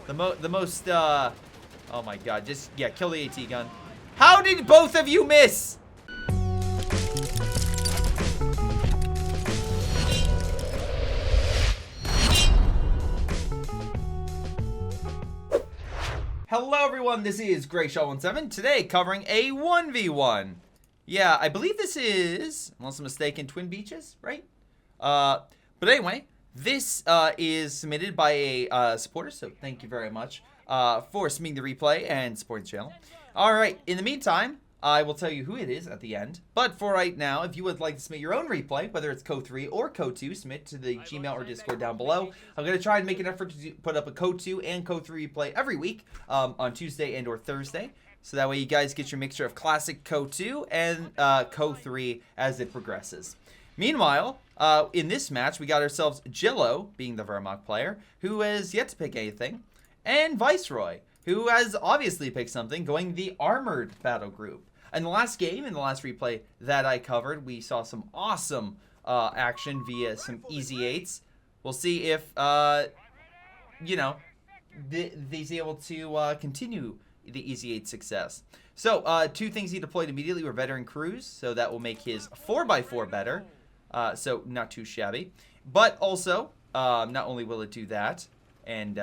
The most, oh my god, just, yeah, kill the AT gun. How did both of you miss? Hello everyone, this is Greyshot17, today covering a 1v1. Yeah, I believe this is, unless I'm mistaken, Twin Beaches, right? But anyway, this is submitted by a supporter, so thank you very much for submitting the replay and supporting the channel. Alright, in the meantime, I will tell you who it is at the end. But for right now, if you would like to submit your own replay, whether it's CoH3 or CoH2, submit to the Gmail or Discord down below. I'm going to try and make an effort to put up a CoH2 and CoH3 replay every week on Tuesday and or Thursday. So that way you guys get your mixture of classic CoH2 and CoH3 as it progresses. Meanwhile, in this match, we got ourselves Jillo, being the Vermont player, who has yet to pick anything, and Viceroy, who has obviously picked something, going the Armored Battle Group. In the last game, in the last replay that I covered, we saw some awesome action via some easy 8s. We'll see if, you know, he's able to continue the easy 8 success. So, two things he deployed immediately were veteran crews, so that will make his 4x4 better. So, not too shabby. But also, not only will it do that, and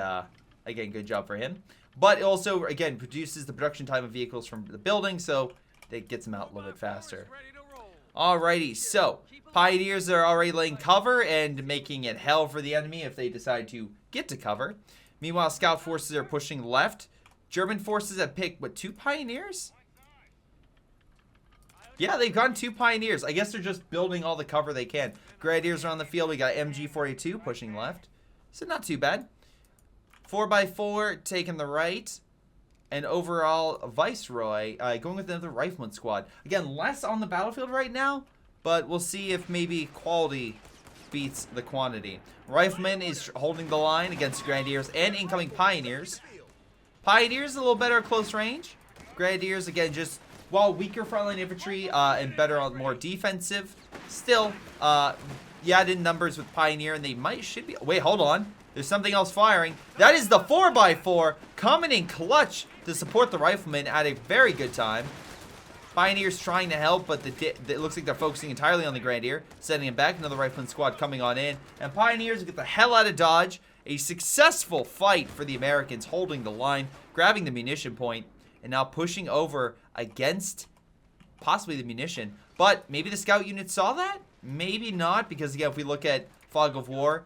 again, good job for him, but it also, again, produces the production time of vehicles from the building, so it gets them out a little bit faster. Alrighty, so Pioneers are already laying cover and making it hell for the enemy if they decide to get to cover. Meanwhile, Scout forces are pushing left. German forces have picked, what, 2 Pioneers? Yeah, they've gone 2 Pioneers. I guess they're just building all the cover they can. Grenadiers are on the field. We got MG42 pushing left. So not too bad. 4x4 taking the right. And overall, Viceroy going with another Rifleman squad. Again, less on the battlefield right now, but we'll see if maybe quality beats the quantity. Rifleman is holding the line against Grenadiers and incoming Pioneers. Pioneers a little better at close range. Grenadiers, again, just, while weaker frontline infantry and better on more defensive, still, yeah, in numbers with Pioneer, and they should be, wait, hold on. There's something else firing. That is the 4x4 coming in clutch to support the Riflemen at a very good time. Pioneers trying to help, but it looks like they're focusing entirely on the Grenadier. Sending him back. Another Rifleman squad coming on in. And Pioneers get the hell out of Dodge. A successful fight for the Americans, holding the line, grabbing the munition point, and now pushing over against possibly the munition. But maybe the scout unit saw that? Maybe not, because again, if we look at Fog of War,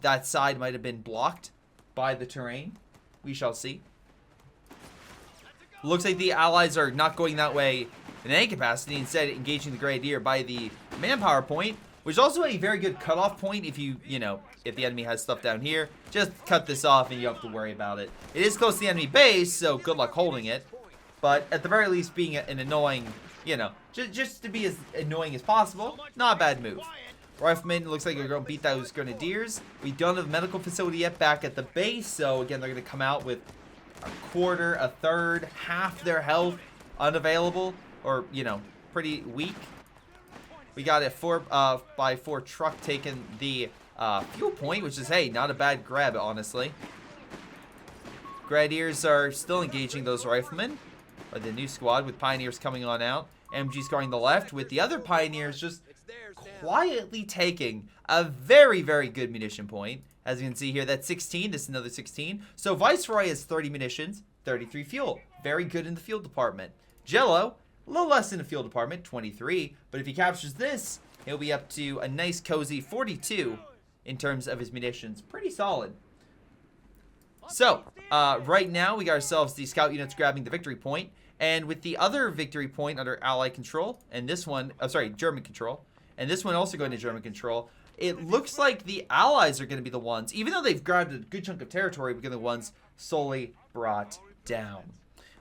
that side might have been blocked by the terrain. We shall see. Looks like the Allies are not going that way in any capacity, instead engaging the Grenadier by the manpower point, which is also a very good cutoff point if you know, if the enemy has stuff down here. Just cut this off and you don't have to worry about it. It is close to the enemy base, so good luck holding it. But at the very least, being an annoying, you know, just to be as annoying as possible, not a bad move. Riflemen, looks like they're going to beat those Grenadiers. We don't have a medical facility yet back at the base, so again, they're going to come out with a quarter, a third, half their health unavailable, or, you know, pretty weak. We got a 4x4 truck taking the fuel point, which is, hey, not a bad grab, honestly. Grenadiers are still engaging those Riflemen, or the new squad, with Pioneers coming on out. MG's going the left, with the other Pioneers just quietly taking a very, very good munition point. As you can see here, that's 16. This is another 16. So Viceroy has 30 munitions, 33 fuel. Very good in the fuel department. Jello, a little less in the fuel department, 23. But if he captures this, he'll be up to a nice, cozy 42 in terms of his munitions. Pretty solid. So, right now, we got ourselves the scout units grabbing the victory point. And with the other victory point under Allied control, and this one, German control, and this one also going to German control, it looks like the Allies are going to be the ones, even though they've grabbed a good chunk of territory, we're going to be the ones solely brought down.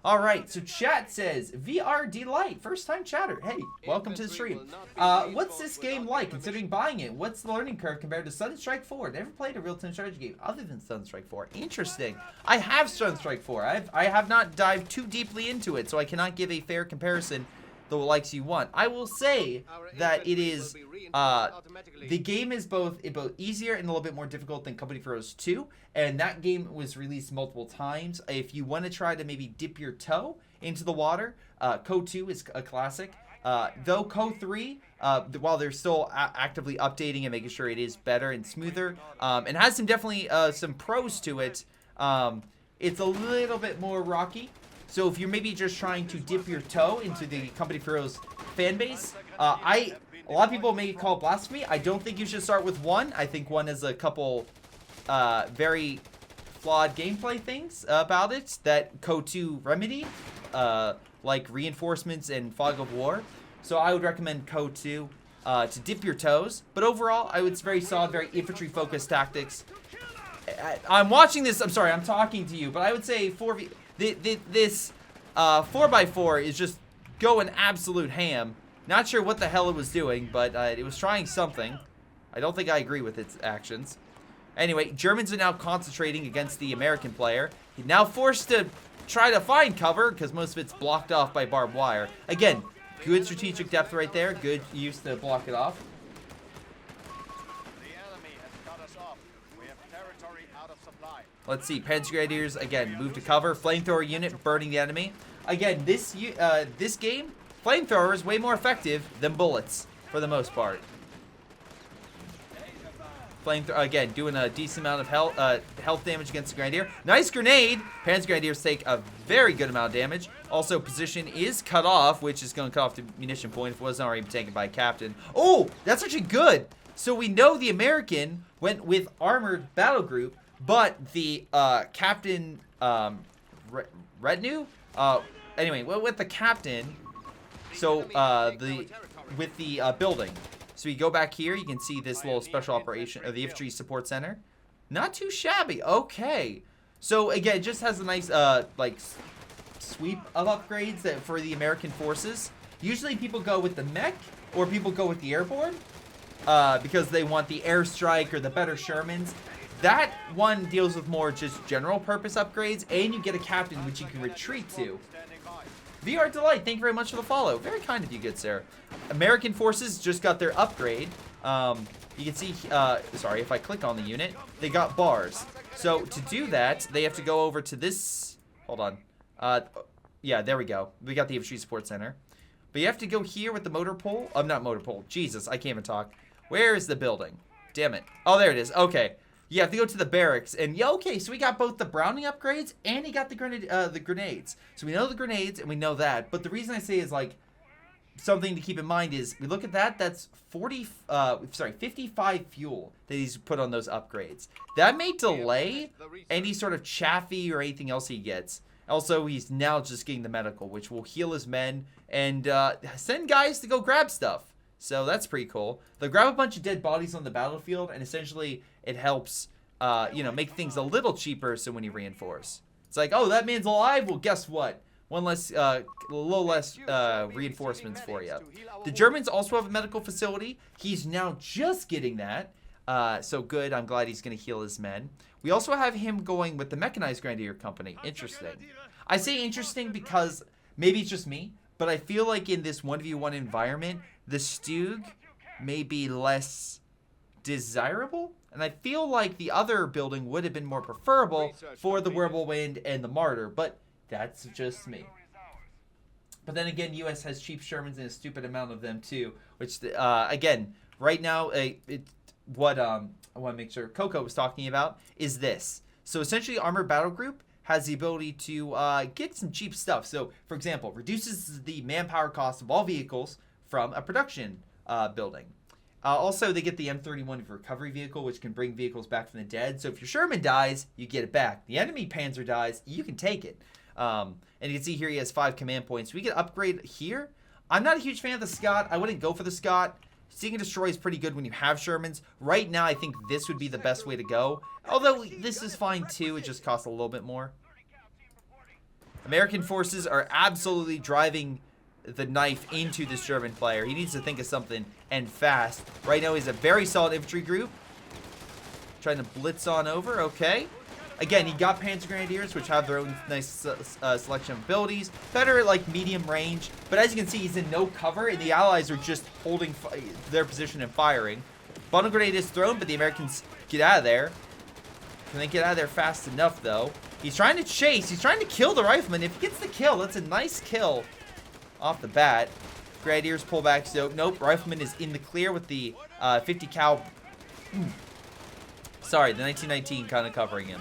All right, so chat says, VR Delight, first time chatter. Hey, welcome to the stream. What's this game like, considering buying it? What's the learning curve compared to Sunstrike 4? Never played a real-time strategy game other than Sunstrike 4. Interesting. I have Sunstrike 4. I have not dived too deeply into it, so I cannot give a fair comparison the likes you want. I will say that it is the game is both easier and a little bit more difficult than Company of Heroes 2, and that game was released multiple times. If you want to try to maybe dip your toe into the water, CoH3 is a classic. Though CoH3, while they're still actively updating and making sure it is better and smoother, and has some definitely some pros to it, it's a little bit more rocky. So if you're maybe just trying to dip your toe into the Company of Heroes fan base, a lot of people may call it blasphemy. I don't think you should start with 1. I think 1 has a couple very flawed gameplay things about it that CoH2 remedy, like reinforcements and fog of war. So I would recommend CoH2 to dip your toes. But overall, it's very solid, very infantry-focused tactics. I'm watching this. I'm sorry, I'm talking to you, but I would say this 4x4 is just going absolute ham. Not sure what the hell it was doing, but it was trying something. I don't think I agree with its actions. Anyway, Germans are now concentrating against the American player. He's now forced to try to find cover because most of it's blocked off by barbed wire. Again, good strategic depth right there. Good use to block it off. Let's see, Panther Grenadiers, again, move to cover. Flamethrower unit burning the enemy. Again, this game, flamethrower is way more effective than bullets, for the most part. Flamethrower, again, doing a decent amount of health damage against the Grenadier. Nice grenade! Panther Grenadiers take a very good amount of damage. Also, position is cut off, which is going to cut off the munition point if it wasn't already taken by a captain. Oh, that's actually good! So we know the American went with armored battle group, but the captain retinue, anyway, well, with the captain, so with the building. So you go back here, you can see this little special operation, or the infantry support center. Not too shabby. Okay. So again, it just has a nice like sweep of upgrades that for the American forces. Usually people go with the mech or people go with the airborne because they want the airstrike or the better Shermans. That one deals with more just general purpose upgrades, and you get a captain which you can retreat to. VR Delight, thank you very much for the follow. Very kind of you, good sir. American forces just got their upgrade. You can see, sorry, if I click on the unit, they got bars. So to do that, they have to go over to this, hold on. Yeah, there we go. We got the infantry support center. But you have to go here with the motor pole. Not motor pole. Jesus, I can't even talk. Where is the building? Damn it. Oh, there it is. Okay. You have to go to the barracks, and yeah, okay, so we got both the Browning upgrades, and he got the grenades. So we know the grenades, and we know that, but the reason I say is, like, something to keep in mind is, we look at that, that's 55 fuel that he's put on those upgrades. That may delay any sort of chaffee or anything else he gets. Also, he's now just getting the medical, which will heal his men, and send guys to go grab stuff. So that's pretty cool. They'll grab a bunch of dead bodies on the battlefield, and essentially it helps, you know, make things a little cheaper so when you reinforce. It's like, oh, that man's alive? Well, guess what? One less, a little less reinforcements for you. The Germans also have a medical facility. He's now just getting that. So good. I'm glad he's going to heal his men. We also have him going with the Mechanized Grenadier Company. Interesting. I say interesting because maybe it's just me, but I feel like in this 1v1 environment, the Stug may be less desirable, and I feel like the other building would have been more preferable for the Whirlwind and the Martyr, but that's just me. But then again, US has cheap Shermans and a stupid amount of them too, which again, right now, what I want to make sure Coco was talking about is this. So essentially, Armored Battle Group has the ability to get some cheap stuff. So, for example, reduces the manpower cost of all vehicles from a production building. Also, they get the M31 recovery vehicle, which can bring vehicles back from the dead. So if your Sherman dies, you get it back. The enemy Panzer dies, you can take it. And you can see here he has 5 command points. We can upgrade here. I'm not a huge fan of the Scott. I wouldn't go for the Scott. Seek and Destroy is pretty good when you have Shermans. Right now, I think this would be the best way to go. Although this is fine too, it just costs a little bit more. American forces are absolutely driving the knife into this German player. He needs to think of something, and fast. Right now, he's a very solid infantry group. Trying to blitz on over, okay. Again, he got Panzer Grenadiers, which have their own nice selection of abilities. Better at, like, medium range. But as you can see, he's in no cover, and the Allies are just holding their position and firing. Bundle Grenade is thrown, but the Americans get out of there. Can they get out of there fast enough, though? He's trying to chase. He's trying to kill the Rifleman. If he gets the kill, that's a nice kill off the bat. Grenadiers pull back. So, nope. Rifleman is in the clear with the 50 cal. Sorry, the 1919 kind of covering him.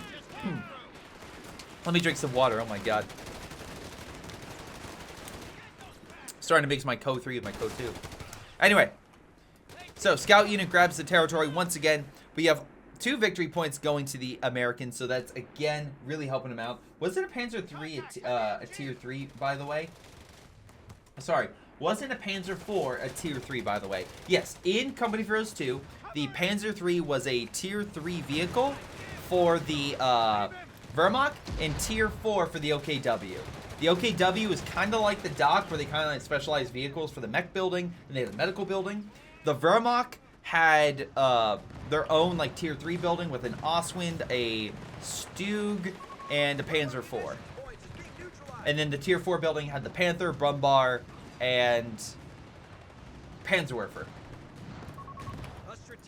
Let me drink some water. Oh, my God. Starting to mix my CoH3 with my CoH2. Anyway. So, Scout unit grabs the territory once again. We have 2 victory points going to the Americans, so that's, again, really helping them out. Was it a Panzer III a Tier 3, by the way? Sorry, wasn't a Panzer IV a Tier 3, by the way? Yes, in Company of Heroes 2, the Panzer III was a Tier 3 vehicle for the Wehrmacht and Tier 4 for the OKW. The OKW is kind of like the Dock, where they kind of like specialized vehicles for the mech building, and they had the medical building. The Wehrmacht had their own like Tier 3 building with an Ostwind, a Stug, and a Panzer IV. And then the Tier 4 building had the Panther, Brumbar, and Panzerwerfer.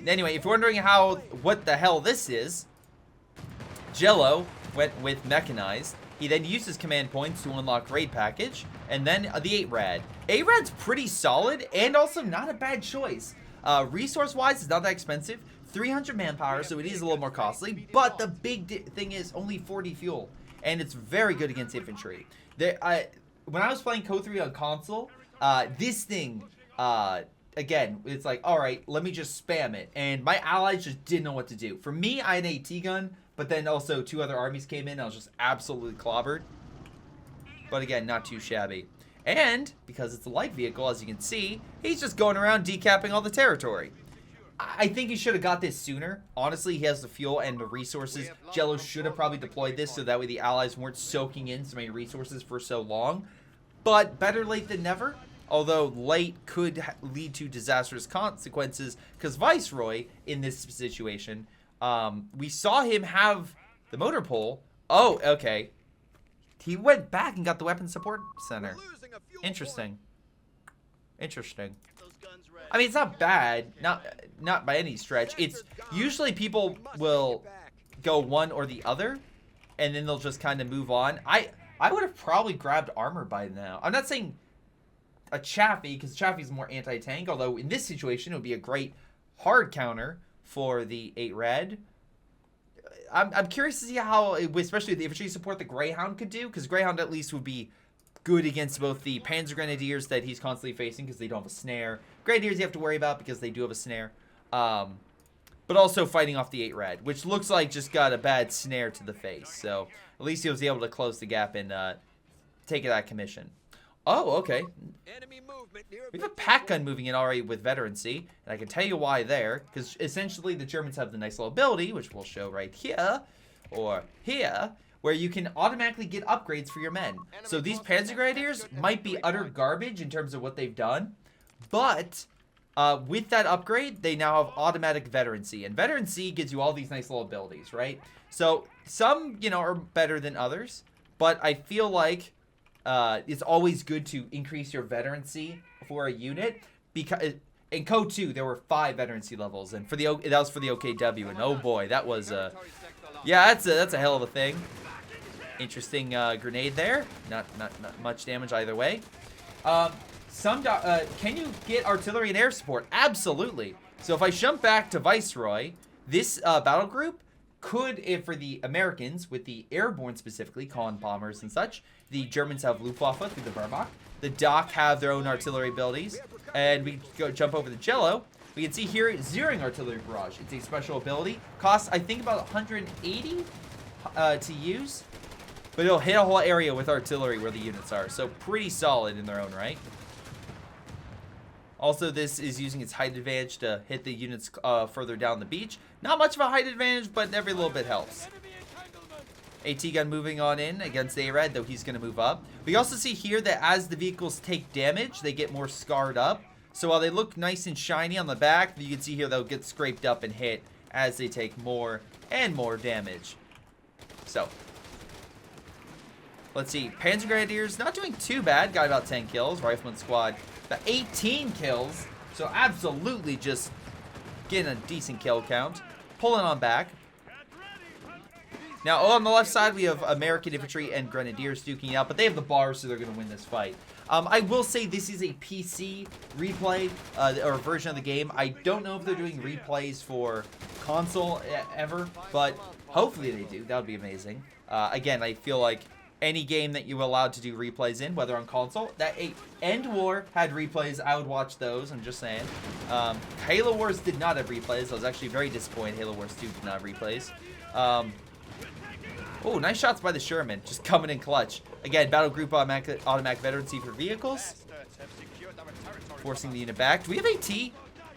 Anyway, if you're wondering what the hell this is, Jello went with Mechanized. He then used his command points to unlock Raid Package, and then the 8-Rad. 8-Rad's pretty solid, and also not a bad choice. Resource-wise, it's not that expensive. 300 manpower, so it is a little more costly, but the big thing is only 40 fuel, and it's very good against infantry. When I was playing CoH3 on console, this thing, again, it's like, alright, let me just spam it, and my allies just didn't know what to do. For me, I had an AT gun, but then also 2 other armies came in, and I was just absolutely clobbered. But again, not too shabby. And, because it's a light vehicle, as you can see, he's just going around decapping all the territory. I think he should have got this sooner. Honestly, he has the fuel and the resources. Jello should have probably deployed this so that way the allies weren't soaking in so many resources for so long. But better late than never. Although late could lead to disastrous consequences, because Viceroy, in this situation, we saw him have the motor pole. Oh, okay. He went back and got the weapon support center. Interesting. Interesting. I mean, it's not bad. Not by any stretch. It's usually people will go one or the other, and then they'll just kind of move on. I would have probably grabbed armor by now. I'm not saying a Chaffee, because Chaffee is more anti-tank, although in this situation it would be a great hard counter for the 8-Rad. I'm curious to see how, especially with the infantry support, the Greyhound could do, because Greyhound at least would be good against both the Panzer Grenadiers that he's constantly facing because they don't have a snare. Grenadiers you have to worry about because they do have a snare. But also fighting off the 8-Rad, which looks like just got a bad snare to the face. So at least he was able to close the gap and take it out of commission. Oh, okay. We have a pack gun moving in already with veterancy, and I can tell you why there, because essentially the Germans have the nice little ability, which we'll show right here, or here, where you can automatically get upgrades for your men. So these Panzer Grenadiers might be utter garbage in terms of what they've done, but with that upgrade, they now have automatic veterancy, and veterancy gives you all these nice little abilities, right? So some, you know, are better than others, but I feel like it's always good to increase your veterancy for a unit, because in CoH2 there were 5 veterancy levels, and for the that was for the OKW, and oh boy, that was yeah, that's a hell of a thing. Interesting grenade there. Not much damage either way. Can you get artillery and air support? Absolutely. So if I jump back to Viceroy, this battle group could, if for the Americans, with the airborne specifically, Colin bombers and such, the Germans have Luftwaffe through the Wehrmacht. The Dock have their own artillery abilities. And we go jump over to Jello. We can see here, Zeroing Artillery Barrage. It's a special ability. Costs, I think, about 180 to use. But it'll hit a whole area with artillery where the units are. So pretty solid in their own right. Also, this is using its height advantage to hit the units further down the beach. Not much of a height advantage, but every little bit helps. AT gun moving on in against the A-Rad, though he's going to move up. We also see here that as the vehicles take damage, they get more scarred up. So while they look nice and shiny on the back, you can see here they'll get scraped up and hit as they take more and more damage. So, let's see. Panzer Grenadiers not doing too bad. Got about 10 kills. Rifleman squad about 18 kills. So absolutely just getting a decent kill count. Pulling on back. Now, on the left side, we have American infantry and grenadiers duking out, but they have the bars, so they're going to win this fight. I will say this is a PC replay, or version of the game. I don't know if they're doing replays for console ever, but hopefully they do. That would be amazing. Again, I feel like any game that you're allowed to do replays in, whether on console, that End War had replays. I would watch those. I'm just saying. Halo Wars did not have replays. I was actually very disappointed Halo Wars 2 did not have replays. Oh, nice shots by the Sherman. Just coming in clutch. Again, battle group automatic veterancy for vehicles. Forcing the unit back. Do we have AT?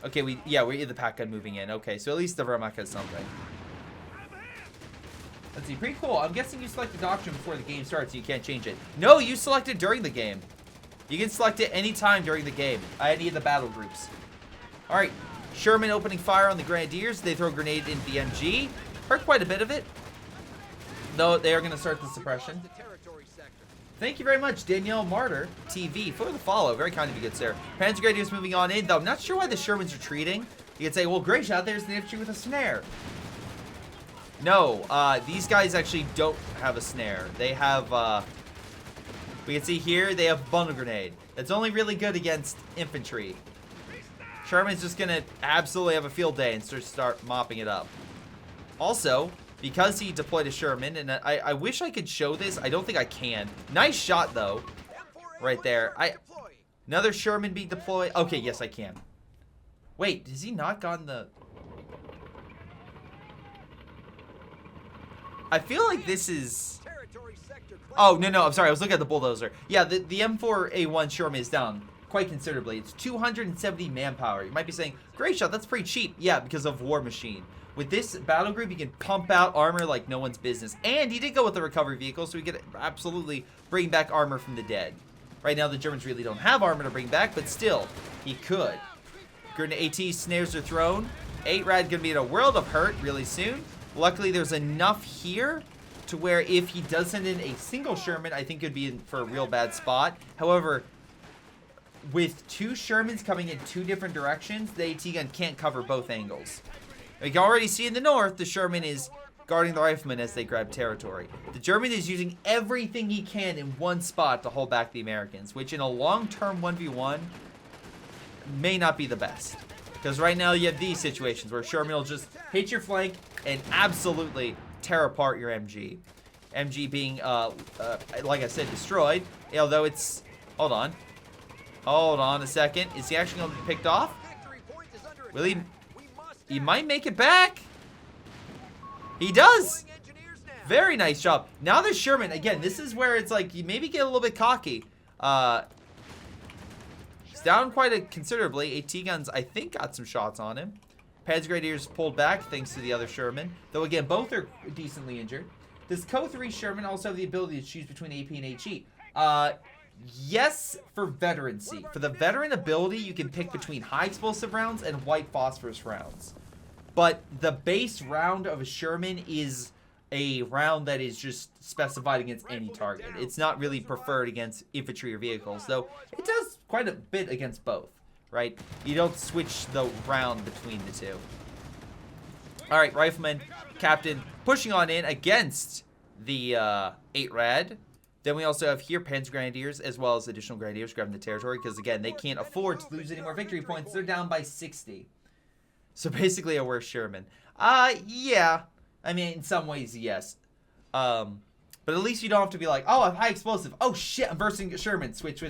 Okay, we're in the pack gun moving in. Okay, so at least the Vermac has something. Let's see, pretty cool. I'm guessing you select the doctrine before the game starts, so you can't change it. No, you select it during the game. You can select it anytime during the game. Any of the battle groups. Alright, Sherman opening fire on the Grenadiers. They throw a grenade into the MG. Hurt quite a bit of it. Though they are going to start the suppression. Thank you very much, Danielle Martyr TV, for the follow. Very kind of you, good sir. Panzer Grenadiers moving on in, though I'm not sure why the Sherman's retreating. You could say, well, Greyshot, there's the infantry with a snare. No, these guys actually don't have a snare. They have, we can see here, they have bundle grenade. That's only really good against infantry. Sherman's just going to absolutely have a field day and start mopping it up. Also, because he deployed a Sherman, and I wish I could show this. I don't think I can. Nice shot, though. Right there. Another Sherman being deployed. Okay, yes, I can. Wait, has he not gotten the... I feel like this is... Oh, no, I'm sorry. I was looking at the bulldozer. Yeah, the M4A1 Sherman is down quite considerably. It's 270 manpower. You might be saying, Greyshot, that's pretty cheap. Yeah, because of War Machine. With this battle group, you can pump out armor like no one's business. And he did go with the recovery vehicle, so we could absolutely bring back armor from the dead. Right now, the Germans really don't have armor to bring back, but still, he could. AT snares are thrown. 8-Rad gonna be in a world of hurt really soon. Luckily, there's enough here to where if he does send in a single Sherman, I think it'd be in for a real bad spot. However, with 2 Shermans coming in 2 different directions, the AT gun can't cover both angles. You can already see in the north, the Sherman is guarding the riflemen as they grab territory. The German is using everything he can in one spot to hold back the Americans, which in a long-term 1v1 may not be the best. Because right now you have these situations where Sherman will just hit your flank and absolutely tear apart your MG. MG being, like I said, destroyed. Although it's... Hold on. Hold on a second. Is he actually going to be picked off? Will he... He might make it back. He does. Very nice job. Now the Sherman, again, this is where it's like you maybe get a little bit cocky. He's down quite considerably. AT guns, I think, got some shots on him. Panzer Grenadiers pulled back thanks to the other Sherman. Though, again, both are decently injured. Does CoH3 Sherman also have the ability to choose between AP and HE? Yes, for veterancy. For the veteran ability, you can pick between high explosive rounds and white phosphorus rounds. But the base round of a Sherman is a round that is just specified against any target. It's not really preferred against infantry or vehicles, though it does quite a bit against both, right? You don't switch the round between the two. All right, Rifleman, Captain, pushing on in against the 8-Rad. Then we also have here Panzer Grenadiers as well as additional Grenadiers grabbing the territory because, again, they can't afford to lose any more victory points. They're down by 60. So basically a worse Sherman. Yeah. I mean, in some ways, yes. But at least you don't have to be like, oh, I'm high explosive. Oh, shit, I'm bursting Sherman. Switch.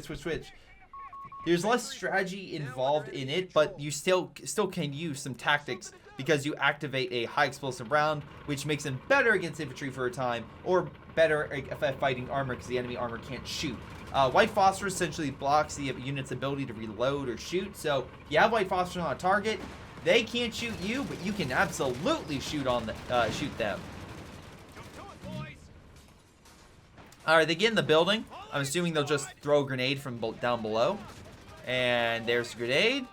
There's less strategy involved in it, but you still can use some tactics because you activate a high explosive round, which makes them better against infantry for a time, or better at fighting armor because the enemy armor can't shoot. White phosphorus essentially blocks the unit's ability to reload or shoot, so if you have white phosphorus on a target, they can't shoot you, but you can absolutely shoot them. Alright, they get in the building. I'm assuming they'll just throw a grenade from down below. And there's the grenade.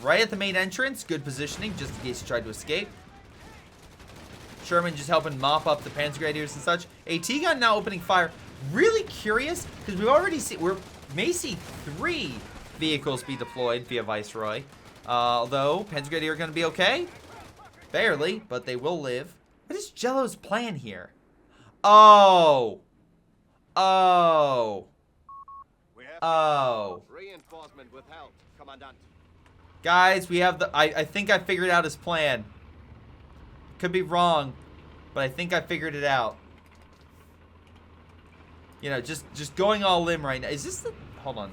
Right at the main entrance. Good positioning, just in case you tried to escape. Sherman just helping mop up the Panzer Grenadiers and such. AT gun now opening fire. Really curious, because we already see, we may see 3 vehicles be deployed via Viceroy. Although, Panzer Grenadier are going to be okay. Barely, but they will live. What is Jello's plan here? Oh. Oh. Oh. Reinforcement withheld, Commandant. Guys, we have the... I think I figured out his plan. Could be wrong, but I think I figured it out. You know, just going all in right now. Is this the... Hold on.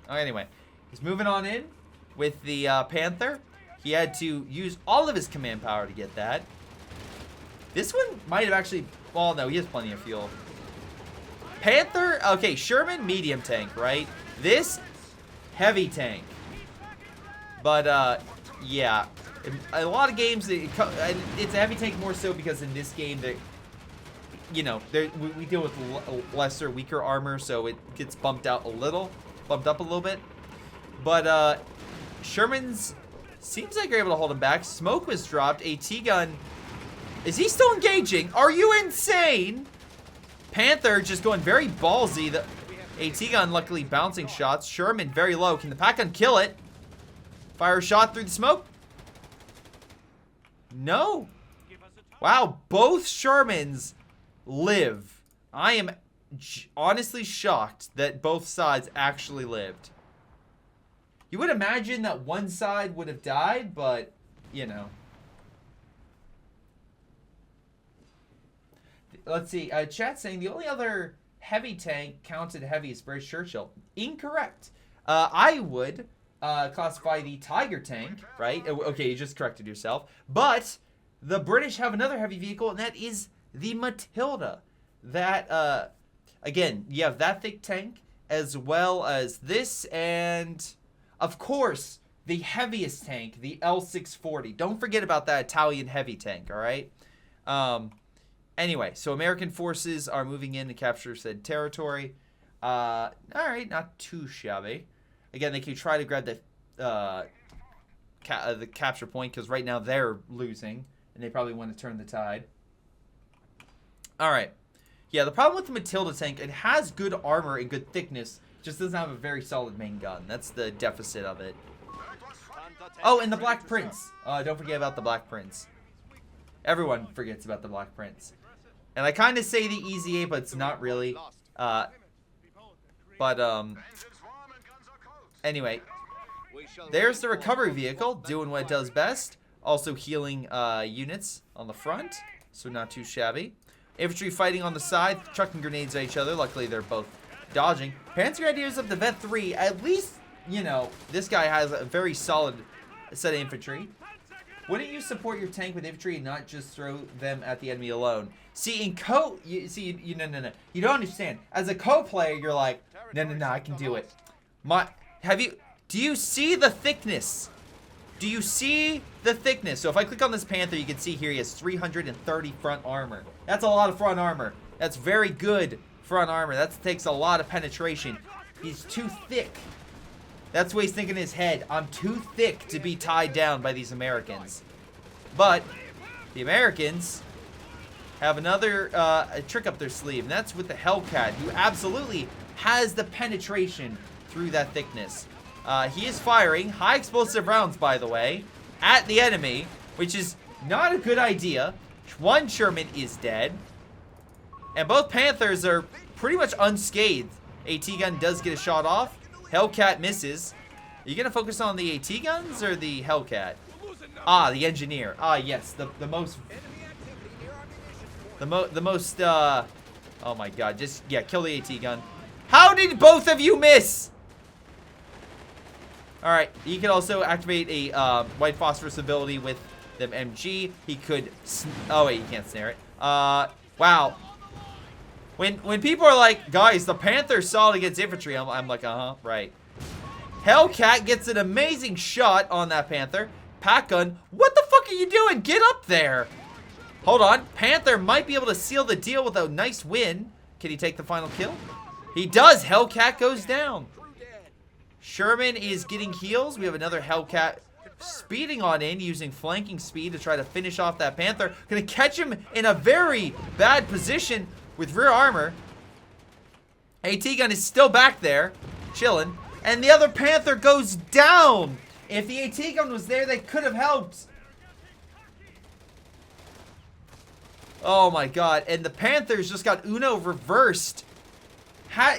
Oh, anyway. He's moving on in with the Panther. He had to use all of his command power to get that. This one might have actually... Well, no, he has plenty of fuel. Panther... Okay, Sherman, medium tank, right? This, heavy tank. But, yeah. In a lot of games, it's a heavy tank more so because in this game, you know, we deal with lesser, weaker armor, so it gets bumped up a little bit. But Sherman's seems like you're able to hold him back. Smoke was dropped. AT gun, is he still engaging? Are you insane? Panther just going very ballsy. The AT gun luckily bouncing shots. Sherman very low. Can the pack gun kill it? Fire a shot through the smoke. No. Wow, both Shermans live. I am honestly shocked that both sides actually lived. You would imagine that one side would have died, but, you know. Let's see. Chat saying the only other heavy tank counted heavy is British Churchill. Incorrect. I would classify the Tiger tank, right? Okay, you just corrected yourself. But the British have another heavy vehicle, and that is the Matilda. That, again, you have that thick tank, as well as this, and, of course, the heaviest tank, the L640. Don't forget about that Italian heavy tank, all right? Anyway, so American forces are moving in to capture said territory. All right, not too shabby. Again, they can try to grab the capture point, because right now they're losing, and they probably want to turn the tide. All right. Yeah, the problem with the Matilda tank, it has good armor and good thickness, just doesn't have a very solid main gun. That's the deficit of it. Oh, and the Black Prince. Don't forget about the Black Prince. Everyone forgets about the Black Prince. And I kind of say the Easy A, but it's not really. Anyway, there's the recovery vehicle doing what it does best. Also healing units on the front, so not too shabby. Infantry fighting on the side, chucking grenades at each other. Luckily, they're both dodging. Panzer Grenadiers of the Vet 3, at least, you know, this guy has a very solid set of infantry. Wouldn't you support your tank with infantry and not just throw them at the enemy alone? See, in no. You don't understand. As a co-player, you're like, no, I can do it. Do you see the thickness? Do you see the thickness? So if I click on this Panther, you can see here he has 330 front armor. That's a lot of front armor. That's very good front armor. That takes a lot of penetration. He's too thick. That's what he's thinking in his head. I'm too thick to be tied down by these Americans. But the Americans have another trick up their sleeve, and that's with the Hellcat, who absolutely has the penetration through that thickness. He is firing high explosive rounds, by the way, at the enemy, which is not a good idea. One Sherman is dead, and both Panthers are pretty much unscathed. AT gun does get a shot off. Hellcat misses. Are you gonna focus on the AT guns or the Hellcat? Ah, the engineer. Ah, yes, the most. Oh my God! Kill the AT gun. How did both of you miss? All right, he can also activate a white phosphorus ability with the MG. He could. Oh wait, you can't snare it. Wow. When people are like, guys, the Panther's solid against infantry, I'm like, right. Hellcat gets an amazing shot on that Panther. Pack gun, what the fuck are you doing? Get up there. Hold on, Panther might be able to seal the deal with a nice win. Can he take the final kill? He does. Hellcat goes down. Sherman is getting heals. We have another Hellcat speeding on in, using flanking speed to try to finish off that Panther. Gonna catch him in a very bad position with rear armor. AT gun is still back there, chilling. And the other Panther goes down. If the AT gun was there, they could have helped. Oh my god. And the Panthers just got Uno reversed.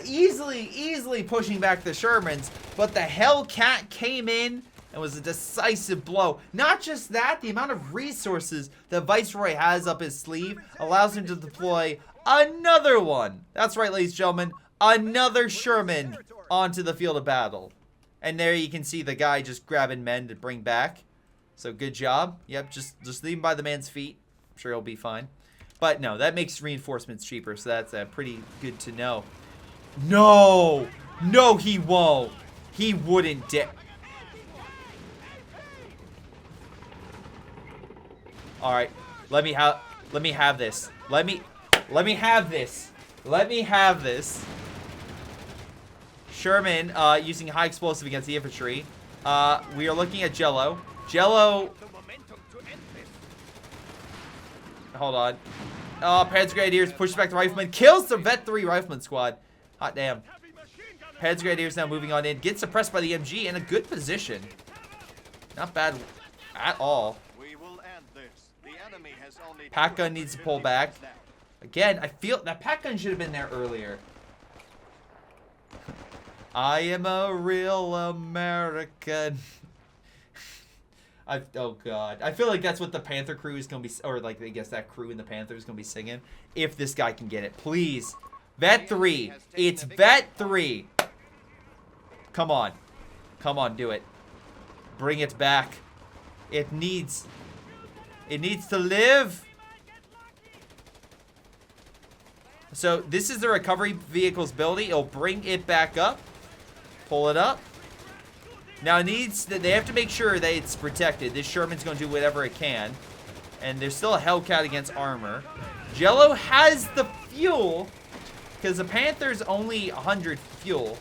Easily pushing back the Shermans. But the Hellcat came in and was a decisive blow. Not just that, the amount of resources that Viceroy has up his sleeve allows him to deploy another one. That's right, ladies and gentlemen. Another Sherman onto the field of battle. And there you can see the guy just grabbing men to bring back. So good job. Yep, just leave him by the man's feet. I'm sure he'll be fine. But no, that makes reinforcements cheaper, so that's pretty good to know. No! No, he won't. He wouldn't dare. Alright, let me have this. Let me have this. Let me have this. Sherman using high explosive against the infantry. We are looking at Jello. Jello. Hold on. Oh, Peds Grenadiers pushes back the rifleman. Kills the Vet 3 rifleman squad. Hot damn. Peds Grenadiers now moving on in. Gets suppressed by the MG in a good position. Not bad at all. Pack gun needs to pull back. Again, I feel that pack gun should have been there earlier. I am a real American. Oh god. I feel like that's what the Panther crew is going to be, or like I guess that crew in the Panther is going to be singing. If this guy can get it. Please. Vet 3. It's Vet 3. Come on. Come on, do it. Bring it back. It needs to live. So this is the recovery vehicle's ability. It'll bring it back up. Pull it up. Now they have to make sure that it's protected. This Sherman's going to do whatever it can. And there's still a Hellcat against armor. Jello has the fuel. Because the Panther's only 100 fuel.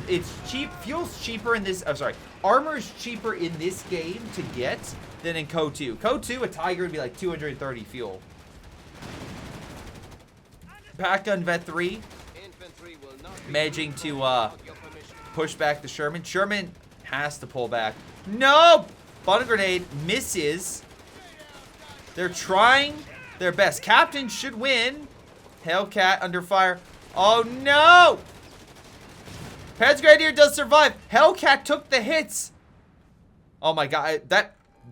It's cheap. Fuel's cheaper in this. I'm sorry. Armor's cheaper in this game to get than in CoH3. CoH3, a Tiger would be like 230 fuel. Pack gun Vet 3. Managing to push back the Sherman. Sherman has to pull back. No! Bottom grenade misses. They're trying their best. Captain should win. Hellcat under fire. Oh no! Peds Grenadier does survive. Hellcat took the hits. Oh my god.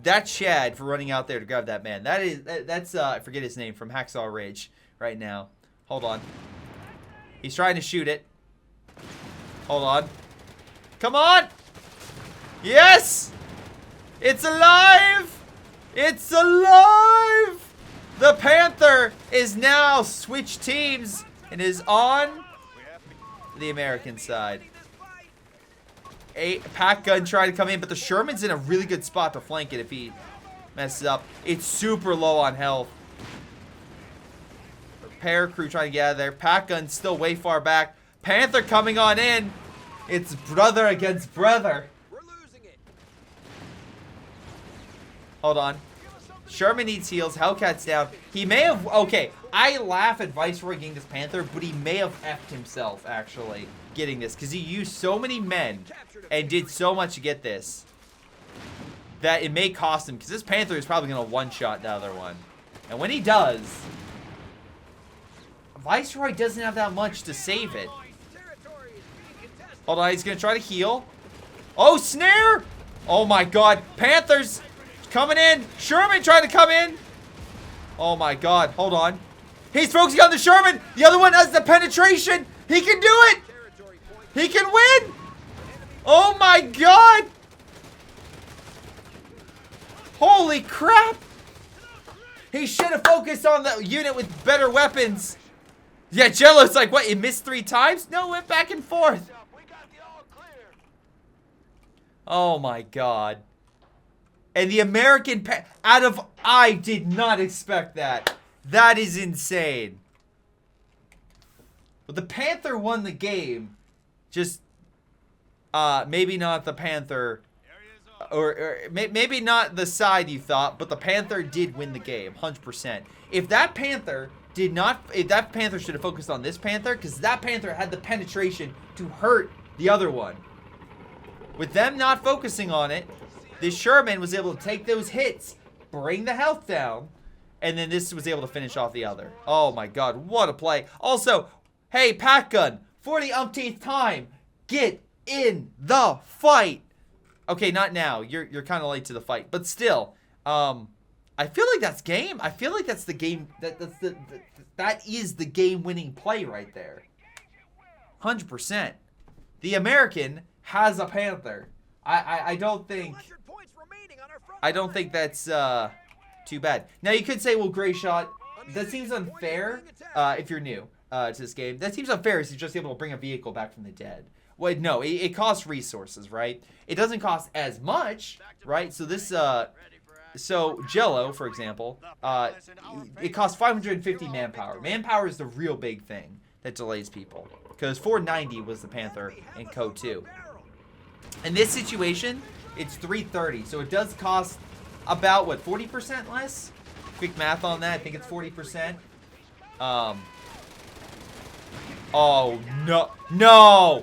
That's Chad for running out there to grab that man. That's I forget his name from Hacksaw Ridge right now. Hold on. He's trying to shoot it. Hold on. Come on! Yes! It's alive! It's alive! The Panther is now switched teams and is on the American side. A pack gun trying to come in, but the Sherman's in a really good spot to flank it if he messes up. It's super low on health. Repair crew trying to get out of there. Pack gun still way far back. Panther coming on in. It's brother against brother. We're losing it. Hold on. Sherman needs heals. Hellcat's down. He may have... Okay, I laugh at Viceroy getting this Panther, but he may have effed himself, actually, getting this. Because he used so many men and did so much to get this that it may cost him. Because this Panther is probably going to one-shot the other one. And when he does, Viceroy doesn't have that much to save it. Hold on, he's going to try to heal. Oh, snare! Oh my god, Panthers coming in. Sherman trying to come in. Oh my god, hold on. He's focusing on the Sherman. The other one has the penetration. He can do it. He can win. Oh my god. Holy crap. He should have focused on the unit with better weapons. Yeah, Jello's like, what, it missed 3 times? No, it went back and forth. Oh my god. And the American I did not expect that. That is insane. But the Panther won the game. Just maybe not the Panther or maybe not the side you thought, but the Panther did win the game, 100%. If that Panther should have focused on this Panther, because that Panther had the penetration to hurt the other one. With them not focusing on it, this Sherman was able to take those hits, bring the health down, and then this was able to finish off the other. Oh my god, what a play. Also, hey, Pack Gun, for the umpteenth time, get in the fight. Okay, not now. You're kind of late to the fight, but still, I feel like that's game. I feel like that's the game. That is the game-winning play right there. 100%. The American has a Panther. I don't think that's too bad. Now you could say, well, Greyshot, that seems unfair if you're new to this game. That seems unfair if you're just able to bring a vehicle back from the dead. Wait, no, it costs resources, right? It doesn't cost as much, right? So this, so Jello, for example, it costs 550 manpower. Manpower is the real big thing that delays people, because 490 was the Panther in CoH3. In this situation, it's 330, so it does cost about, what, 40% less? Quick math on that, I think it's 40%. Oh, no, no,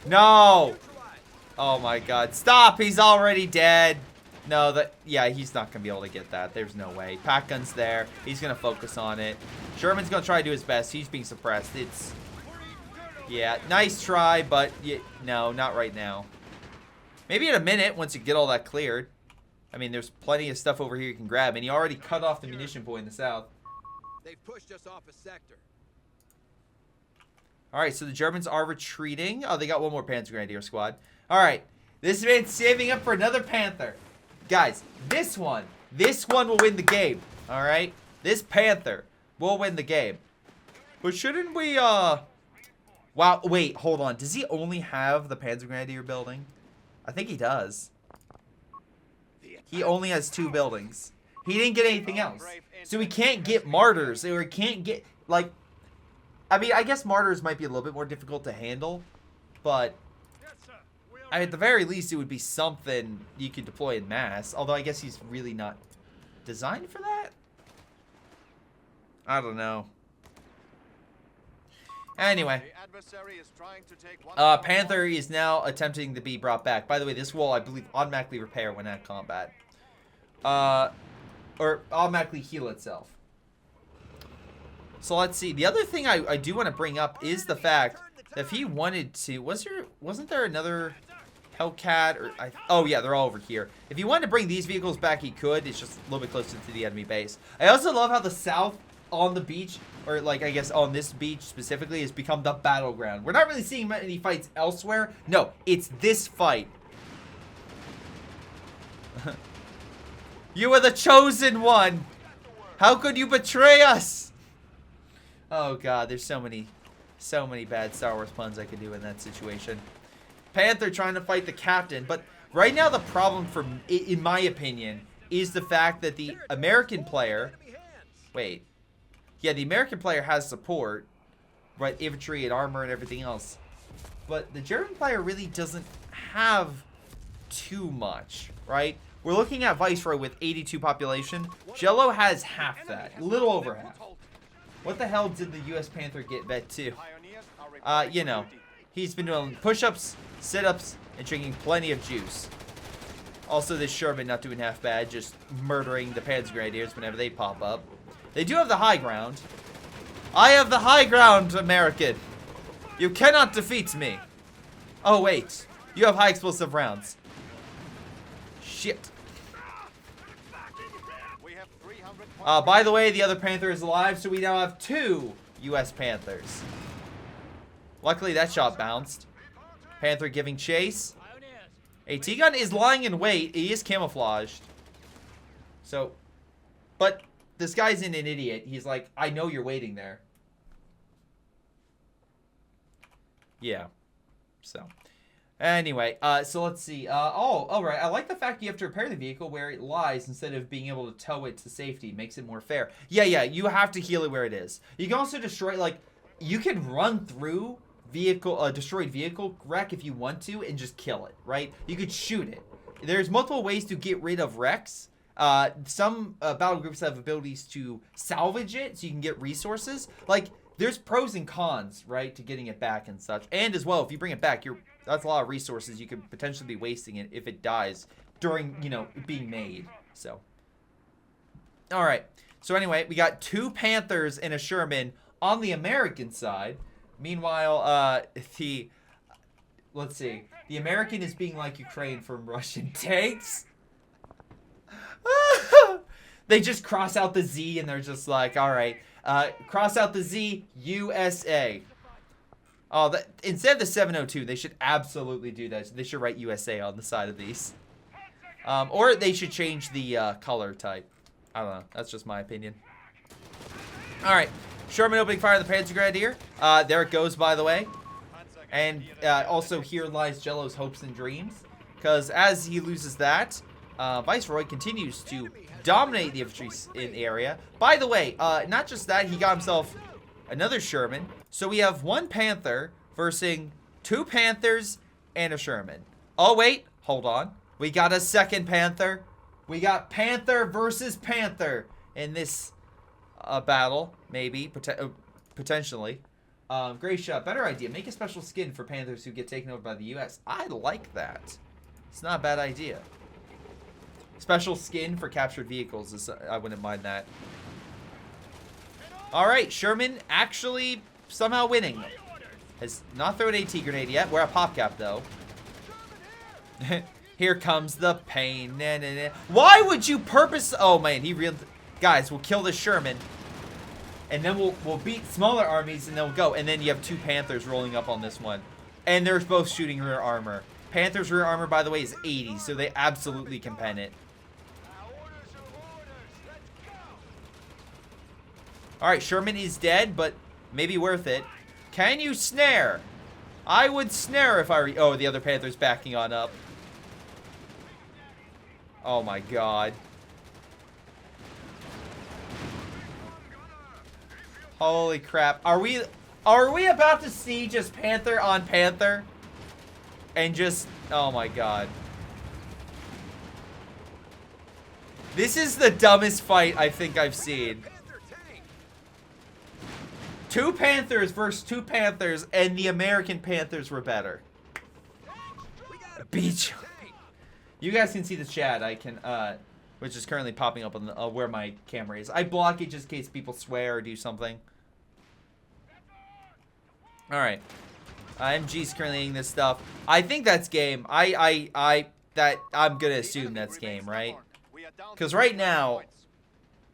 no. Oh my god, stop, he's already dead. No, yeah, he's not going to be able to get that. There's no way. Pack Gun's there. He's going to focus on it. Sherman's going to try to do his best. He's being suppressed. It's, yeah, nice try, but no, not right now. Maybe in a minute once you get all that cleared. I mean, there's plenty of stuff over here you can grab, and he already cut off the munition point in the south. They've pushed us off a sector. All right, so the Germans are retreating. Oh, they got one more Panzer Grenadier squad. All right, this man's saving up for another Panther. Guys, this one will win the game. All right, this Panther will win the game. But shouldn't we, wow, wait, hold on. Does he only have the Panzer Grenadier building? I think he does. He only has 2 buildings. He didn't get anything else. So he can't get martyrs, or he can't get, like, I mean, I guess martyrs might be a little bit more difficult to handle, but at the very least, it would be something you could deploy in mass. Although I guess he's really not designed for that. I don't know. Anyway, Panther is now attempting to be brought back. By the way, this will, I believe, automatically repair when at combat. Or automatically heal itself. So let's see. The other thing I do want to bring up is the fact that if he wanted to, wasn't there another Hellcat? Or oh yeah, they're all over here. If he wanted to bring these vehicles back, he could. It's just a little bit closer to the enemy base. I also love how the south on the beach, or like I guess on this beach specifically, has become the battleground. We're not really seeing many fights elsewhere. No, it's this fight. You are the chosen one. How could you betray us? Oh god, there's so many bad Star Wars puns I could do in that situation. Panther trying to fight the captain, but right now the problem, in my opinion, is the fact that the American player, wait, yeah, the American player has support, right, infantry and armor and everything else, but the German player really doesn't have too much, right? We're looking at Viceroy with 82 population. Jello has half that, a little over half. What the hell did the U.S. Panther get vet to? You know, he's been doing push-ups, sit-ups, and drinking plenty of juice. Also, this Sherman not doing half bad, just murdering the Panzer Grenadiers whenever they pop up. They do have the high ground. I have the high ground, American. You cannot defeat me. Oh, wait. You have high explosive rounds. Shit. By the way, the other Panther is alive, so we now have 2 U.S. Panthers. Luckily, that shot bounced. Panther giving chase. AT gun is lying in wait. He is camouflaged. So, but this guy's an idiot. He's like, I know you're waiting there. Yeah. So, anyway, so let's see. Oh, all right. I like the fact you have to repair the vehicle where it lies instead of being able to tow it to safety. Makes it more fair. Yeah, you have to heal it where it is. You can also destroy, like, you can run through vehicle, destroyed vehicle wreck if you want to and just kill it, right? You could shoot it. there's multiple ways to get rid of wrecks. Some battle groups have abilities to salvage it, so you can get resources. Like, there's pros and cons, right, to getting it back and such. And as well, if you bring it back, that's a lot of resources you could potentially be wasting it if it dies during, you know, being made. So, all right. So anyway, we got 2 Panthers and a Sherman on the American side. Meanwhile, let's see. The American is being like Ukraine from Russian tanks. They just cross out the Z and they're just like, all right, cross out the Z, USA. Oh, instead of the 702, they should absolutely do that. They should write USA on the side of these. Or they should change the color type. I don't know. That's just my opinion. All right. Sherman opening fire on the Panther Grenadier. There it goes, by the way. And also here lies Jello's hopes and dreams. Because as he loses that, Viceroy continues to dominate the infantry in the area. By the way, not just that, he got himself another Sherman. So we have 1 Panther versus 2 Panthers and a Sherman. Oh, wait. Hold on. We got a 2nd Panther. We got Panther versus Panther in this battle, maybe, potentially. Greyshot, better idea. Make a special skin for Panthers who get taken over by the U.S. I like that. It's not a bad idea. Special skin for captured vehicles. I wouldn't mind that. All right, Sherman actually somehow winning. Has not thrown an AT grenade yet. We're at PopCap, though. Here comes the pain. Nah, nah, nah. Why would you purpose... Oh, man. Guys, we'll kill the Sherman. And then we'll beat smaller armies, and then we'll go. And then you have 2 Panthers rolling up on this one. And they're both shooting rear armor. Panther's rear armor, by the way, is 80, so they absolutely can pen it. Alright, Sherman is dead, but maybe worth it. Can you snare? I would snare if I were... Oh, the other Panther's backing on up. Oh my god. Holy crap. Are we about to see just Panther on Panther? And just... Oh my god. This is the dumbest fight I think I've seen. 2 Panthers versus 2 Panthers, and the American Panthers were better. Beach. You guys can see the chat. I can, which is currently popping up on the, where my camera is. I block it just in case people swear or do something. All right. MG's currently eating this stuff. I think that's game. I'm gonna assume that's game, right? Because right now,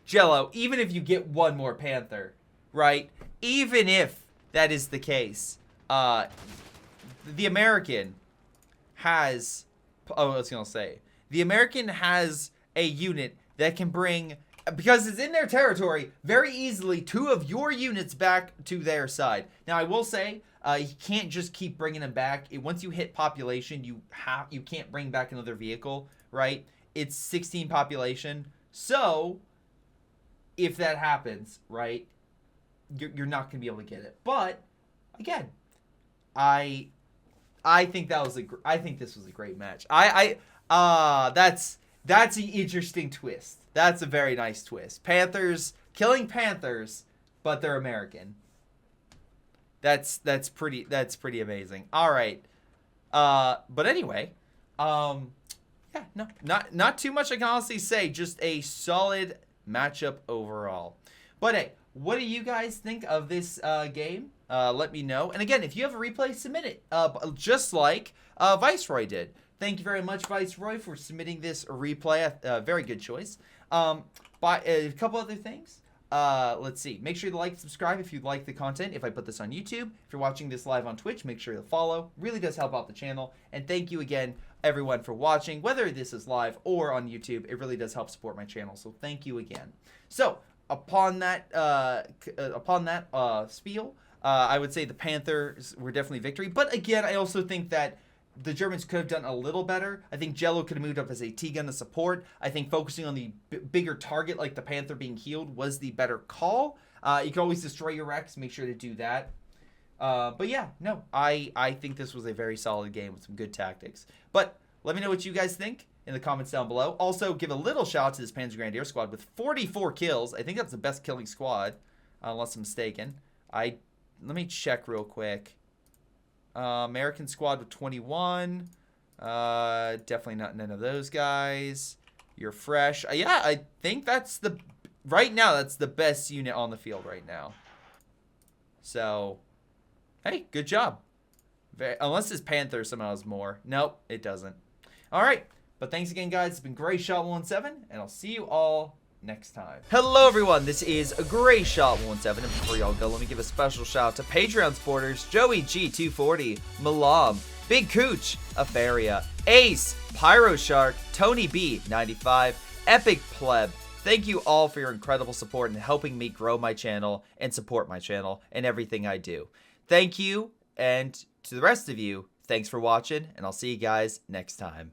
Jello, even if you get 1 more Panther, right? Even if that is the case, the American has... Oh, I was going to say. The American has a unit that can bring... Because it's in their territory, very easily 2 of your units back to their side. Now, I will say, you can't just keep bringing them back. Once you hit population, you can't bring back another vehicle, right? It's 16 population. So, if that happens, right, you're not going to be able to get it. But, again, I think I think this was a great match. That's an interesting twist. That's a very nice twist. Panthers killing Panthers, but they're American. That's pretty amazing. All right. But anyway, yeah, no, not too much I can honestly say. Just a solid matchup overall. But hey, what do you guys think of this game? Let me know. And again, if you have a replay, submit it. Just like Viceroy did. Thank you very much, Viceroy, for submitting this replay. Very good choice. A couple other things. Let's see. Make sure to like and subscribe if you like the content. If I put this on YouTube. If you're watching this live on Twitch, make sure to follow. Really does help out the channel. And thank you again, everyone, for watching. Whether this is live or on YouTube, it really does help support my channel. So thank you again. So, upon that spiel, I would say the Panthers were definitely victory. But again, I also think that the Germans could have done a little better. I think Jello could have moved up as a T-gun to support. I think focusing on the bigger target, like the Panther being healed, was the better call. You can always destroy your Rex. Make sure to do that. But yeah, no, I think this was a very solid game with some good tactics. But let me know what you guys think. in the comments down below. Also, give a little shout out to this Panzer Grenadier squad with 44 kills. I think that's the best killing squad, unless I'm mistaken. Let me check real quick. American squad with 21. Definitely not none of those guys. You're fresh. Yeah, I think that's right now, that's the best unit on the field right now. So, hey, good job. Unless this Panther somehow has more. Nope, it doesn't. All right, but thanks again, guys. It's been Greyshot117, and I'll see you all next time. Hello, everyone. This is Greyshot117, and before y'all go, let me give a special shout out to Patreon supporters Joey G240, Milam, Big Cooch, Aphyria, Ace, Pyro Shark, Tony B 95, Epic Pleb. Thank you all for your incredible support and helping me grow my channel and support my channel and everything I do. Thank you, and to the rest of you, thanks for watching, and I'll see you guys next time.